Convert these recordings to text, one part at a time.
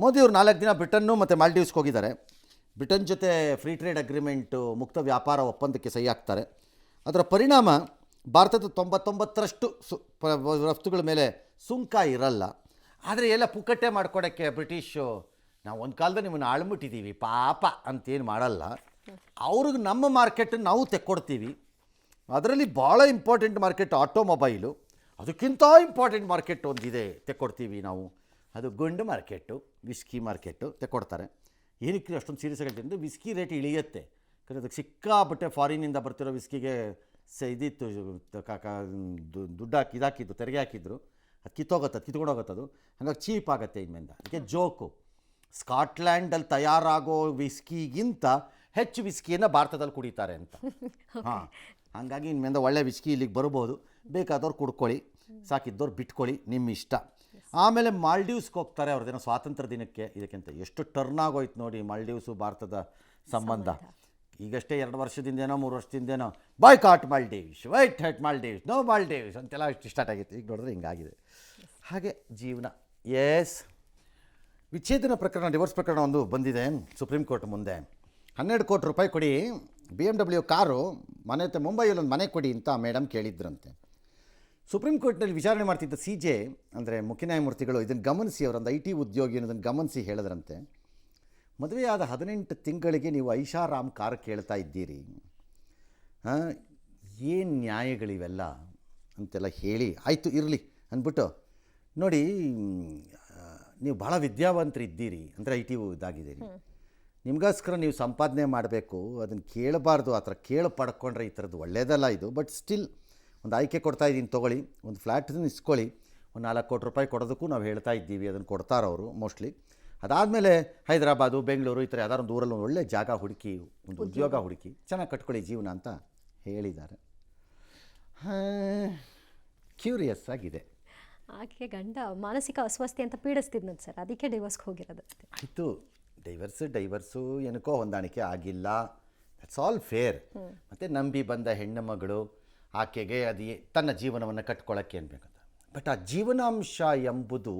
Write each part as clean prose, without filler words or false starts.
ಮೋದಿಯವರು 4 ದಿನ ಬ್ರಿಟನ್ನು ಮತ್ತು ಮಾಲ್ಡೀವ್ಸ್ಗೆ ಹೋಗಿದ್ದಾರೆ. ಬ್ರಿಟನ್ ಜೊತೆ ಫ್ರೀ ಟ್ರೇಡ್ ಅಗ್ರಿಮೆಂಟು, ಮುಕ್ತ ವ್ಯಾಪಾರ ಒಪ್ಪಂದಕ್ಕೆ ಸಹಿ ಹಾಕ್ತಾರೆ. ಅದರ ಪರಿಣಾಮ ಭಾರತದ 99% ರಫ್ತುಗಳ ಮೇಲೆ ಸುಂಕ ಇರಲ್ಲ. ಆದರೆ ಎಲ್ಲ ಪುಕ್ಕಟ್ಟೆ ಮಾಡ್ಕೊಡೋಕ್ಕೆ ಬ್ರಿಟಿಷು, ನಾವು ಒಂದು ಕಾಲದಲ್ಲಿ ನಿಮ್ಮನ್ನು ಆಳ್ಬಿಟ್ಟಿದ್ದೀವಿ ಪಾಪ ಅಂತೇನು ಮಾಡಲ್ಲ. ಅವ್ರಿಗೆ ನಮ್ಮ ಮಾರ್ಕೆಟನ್ನು ನಾವು ತೆಕ್ಕೊಡ್ತೀವಿ. ಅದರಲ್ಲಿ ಭಾಳ ಇಂಪಾರ್ಟೆಂಟ್ ಮಾರ್ಕೆಟ್ ಆಟೋಮೊಬೈಲು, ಅದಕ್ಕಿಂತ ಇಂಪಾರ್ಟೆಂಟ್ ಮಾರ್ಕೆಟ್ ಒಂದಿದೆ ತೆಕ್ಕೊಡ್ತೀವಿ ನಾವು, ಅದು ಗುಂಡು ಮಾರ್ಕೆಟು, ವಿಸ್ಕಿ ಮಾರ್ಕೆಟು ತೆಕ್ಕೊಡ್ತಾರೆ. ಏನಕ್ಕೆ ಅಷ್ಟೊಂದು ಸೀರಿಯಸ್ ಆಗಿ ಅಂದರೆ ವಿಸ್ಕಿ ರೇಟ್ ಇಳಿಯುತ್ತೆ. ಯಾಕಂದರೆ ಅದಕ್ಕೆ ಸಿಕ್ಕಾಪಟ್ಟೆ ಫಾರಿನಿಂದ ಬರ್ತಿರೋ ವಿಸ್ಕಿಗೆ ಇದಿತ್ತು, ದುಡ್ಡು ಇದಾಕಿದ್ದು, ತೆರಿಗೆ ಹಾಕಿದ್ರು, ಅದು ಕಿತ್ತೋಗುತ್ತೆ, ಅದು ಕಿತ್ಕೊಂಡು ಹೋಗುತ್ತದು. ಹಾಗಾಗಿ ಚೀಪ್ ಆಗುತ್ತೆ ಇನ್ಮೇಲೆ. ಅದಕ್ಕೆ ಜೋಕು, ಸ್ಕಾಟ್ಲ್ಯಾಂಡಲ್ಲಿ ತಯಾರಾಗೋ ವಿಸ್ಕಿಗಿಂತ ಹೆಚ್ಚು ವಿಸ್ಕಿಯನ್ನು ಭಾರತದಲ್ಲಿ ಕುಡಿತಾರೆ ಅಂತ. ಹಾಂ, ಹಾಗಾಗಿ ಇನ್ಮೇಲೆ ಒಳ್ಳೆ ವಿಸ್ಕಿ ಇಲ್ಲಿಗೆ ಬರ್ಬೋದು. ಬೇಕಾದವ್ರು ಕುಡ್ಕೊಳ್ಳಿ, ಸಾಕಿದ್ದವ್ರು ಬಿಟ್ಕೊಳ್ಳಿ, ನಿಮ್ಮ ಇಷ್ಟ. ಆಮೇಲೆ ಮಾಲ್ಡೀವ್ಸ್ಗೆ ಹೋಗ್ತಾರೆ ಅವ್ರದ್ದೇನೋ ಸ್ವಾತಂತ್ರ್ಯ ದಿನಕ್ಕೆ. ಇದಕ್ಕಿಂತ ಎಷ್ಟು ಟರ್ನ್ ಆಗೋಯ್ತು ನೋಡಿ ಮಾಲ್ಡೀವ್ಸು ಭಾರತದ ಸಂಬಂಧ. ಈಗಷ್ಟೇ 2 ವರ್ಷದಿಂದೇನೋ 3 ವರ್ಷದಿಂದೇನೋ ಬಾಯ್ಕಾಟ್ ಮಾಲ್ಡೀವ್ಸ್, ವೈಟ್ ಹೆಟ್ ಮಾಲ್ಡೀವ್ಸ್, ನೋ ಮಾಲ್ಡೀವ್ಸ್ ಅಂತೆಲ್ಲ ಇಷ್ಟು ಸ್ಟಾರ್ಟ್ ಆಗಿತ್ತು. ಈಗ ನೋಡಿದ್ರೆ ಹಿಂಗಾಗಿದೆ. ಹಾಗೆ ಜೀವನ. ಎಸ್, ವಿಚ್ಛೇದನ ಪ್ರಕರಣ, ಡಿವೋರ್ಸ್ ಪ್ರಕರಣ ಒಂದು ಬಂದಿದೆ ಸುಪ್ರೀಂ ಕೋರ್ಟ್ ಮುಂದೆ. 12 ಕೋಟಿ ರೂಪಾಯಿ ಕೊಡಿ, BMW ಕಾರು ಮುಂಬೈಯಲ್ಲಿ ಒಂದು ಮನೆ ಕೊಡಿ ಅಂತ ಮೇಡಮ್ ಕೇಳಿದ್ರಂತೆ. ಸುಪ್ರೀಂ ಕೋರ್ಟ್ನಲ್ಲಿ ವಿಚಾರಣೆ ಮಾಡ್ತಿದ್ದ CJ ಅಂದರೆ ಮುಖ್ಯ ನ್ಯಾಯಮೂರ್ತಿಗಳು ಇದನ್ನು ಗಮನಿಸಿ, ಅವರೊಂದು IT ಉದ್ಯೋಗಿ ಅನ್ನೋದನ್ನು ಗಮನಿಸಿ ಹೇಳಿದ್ರಂತೆ, ಮದುವೆಯಾದ 18 ತಿಂಗಳಿಗೆ ನೀವು ಐಷಾರಾಮ್ ಕಾರ್ ಕೇಳ್ತಾ ಇದ್ದೀರಿ, ಏನು ನ್ಯಾಯಗಳಿವೆಲ್ಲ ಅಂತೆಲ್ಲ ಹೇಳಿ, ಆಯಿತು ಇರಲಿ ಅಂದ್ಬಿಟ್ಟು, ನೋಡಿ ನೀವು ಭಾಳ ವಿದ್ಯಾವಂತರಿದ್ದೀರಿ ಅಂದರೆ IT ಇದಾಗಿದ್ದೀರಿ, ನಿಮಗೋಸ್ಕರ ನೀವು ಸಂಪಾದನೆ ಮಾಡಬೇಕು, ಅದನ್ನು ಕೇಳಬಾರ್ದು, ಆ ಥರ ಪಡ್ಕೊಂಡ್ರೆ ಈ ಥರದ್ದು ಒಳ್ಳೆಯದಲ್ಲ ಇದು. ಬಟ್ ಸ್ಟಿಲ್ ಒಂದು ಆಯ್ಕೆ ಕೊಡ್ತಾಯಿದ್ದೀನಿ ತೊಗೊಳ್ಳಿ, ಒಂದು ಫ್ಲ್ಯಾಟನ್ನು ಇಸ್ಕೊಳ್ಳಿ, ಒಂದು 4 ಕೋಟಿ ರೂಪಾಯಿ ಕೊಡೋದಕ್ಕೂ ನಾವು ಹೇಳ್ತಾ ಇದ್ದೀವಿ, ಅದನ್ನು ಕೊಡ್ತಾರವರು ಮೋಸ್ಟ್ಲಿ. ಅದಾದಮೇಲೆ ಹೈದರಾಬಾದು, ಬೆಂಗಳೂರು ಈ ಥರ ಯಾವ್ದಾದ್ರು ಒಂದು ಊರಲ್ಲಿ ಒಂದು ಒಳ್ಳೆ ಜಾಗ ಹುಡುಕಿ, ಒಂದು ಉದ್ಯೋಗ ಹುಡುಕಿ, ಚೆನ್ನಾಗಿ ಕಟ್ಕೊಳ್ಳಿ ಜೀವನ ಅಂತ ಹೇಳಿದ್ದಾರೆ. ಕ್ಯೂರಿಯಸ್ ಆಗಿದೆ. ಆಕೆ ಗಂಡ ಮಾನಸಿಕ ಅಸ್ವಸ್ಥೆ ಅಂತ ಪೀಡಿಸ್ತಿದ್ನಂತೆ ಸರ್, ಅದಕ್ಕೆ ಡಿವೋರ್ಸ್ಗೆ ಹೋಗಿರೋದು. ಆಯಿತು, ಡೈವರ್ಸು ಏನಕ್ಕೋ ಹೊಂದಾಣಿಕೆ ಆಗಿಲ್ಲ, ದಟ್ಸ್ ಆಲ್ ಫೇರ್. ಮತ್ತು ನಂಬಿ ಬಂದ ಹೆಣ್ಣು ಮಗಳು, ಆಕೆಗೆ ಅದು ತನ್ನ ಜೀವನವನ್ನು ಕಟ್ಕೊಳ್ಳೋಕ್ಕೆ ಅನ್ಬೇಕಂತ. ಬಟ್ ಆ ಜೀವನಾಂಶ ಎಂಬುದು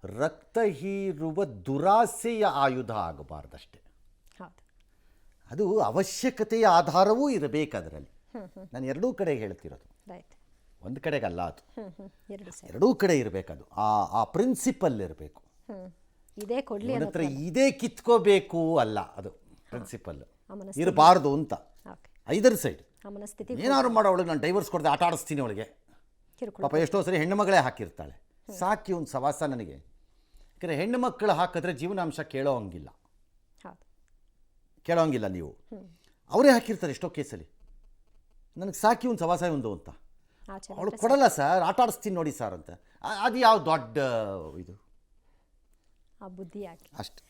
ರಕ್ತ ಹೀರುವ ದುರಾಸೆಯ ಆಯುಧ ಆಗಬಾರ್ದಷ್ಟೆ. ಅದು ಅವಶ್ಯಕತೆಯ ಆಧಾರವೂ ಇರಬೇಕು ಅದರಲ್ಲಿ. ನಾನು ಎರಡೂ ಕಡೆ ಹೇಳ್ತಿರೋದು, ಒಂದು ಕಡೆಗಲ್ಲ, ಅದು ಎರಡೂ ಕಡೆ ಇರಬೇಕದು. ಆ ಪ್ರಿನ್ಸಿಪಲ್ ಇರಬೇಕು. ಇದೇ ಕೊಡ್ಲಿ ಹತ್ರ ಇದೇ ಕಿತ್ಕೋಬೇಕು ಅಲ್ಲ, ಅದು ಪ್ರಿನ್ಸಿಪಲ್ ಇರಬಾರ್ದು ಅಂತ. ಐದರ್ ಸೈಡ್ ಏನಾದ್ರು ಮಾಡೋ ಅವಳಿಗೆ ನಾನು ಡೈವರ್ಸ್ ಕೊಡದೆ ಆಟ ಆಡಿಸ್ತೀನಿ ಅವಳಿಗೆ. ಪಾಪ ಎಷ್ಟೋ ಸರಿ ಹೆಣ್ಣು ಮಗಳೇ ಹಾಕಿರ್ತಾಳೆ, ಸಾಕಿ ಒಂದು ಸವಾಸ ನನಗೆ. ಯಾಕಂದರೆ ಹೆಣ್ಣು ಮಕ್ಕಳು ಹಾಕಿದ್ರೆ ಜೀವನಾಂಶ ಕೇಳೋಂಗಿಲ್ಲ ನೀವು. ಅವರೇ ಹಾಕಿರ್ತಾರೆ ಎಷ್ಟೋ ಕೇಸಲ್ಲಿ, ನನಗೆ ಸಾಕಿ ಒಂದು ಸವಾಸ ಒಂದು ಅಂತ. ಅವಳು ಕೊಡಲ್ಲ ಸರ್, ಆಟ ಆಡಿಸ್ತೀನಿ ನೋಡಿ ಸರ್ ಅಂತ. ಅದು ಯಾವ ದೊಡ್ಡ ಇದು ಬುದ್ಧಿ ಯಾಕೆ ಅಷ್ಟು.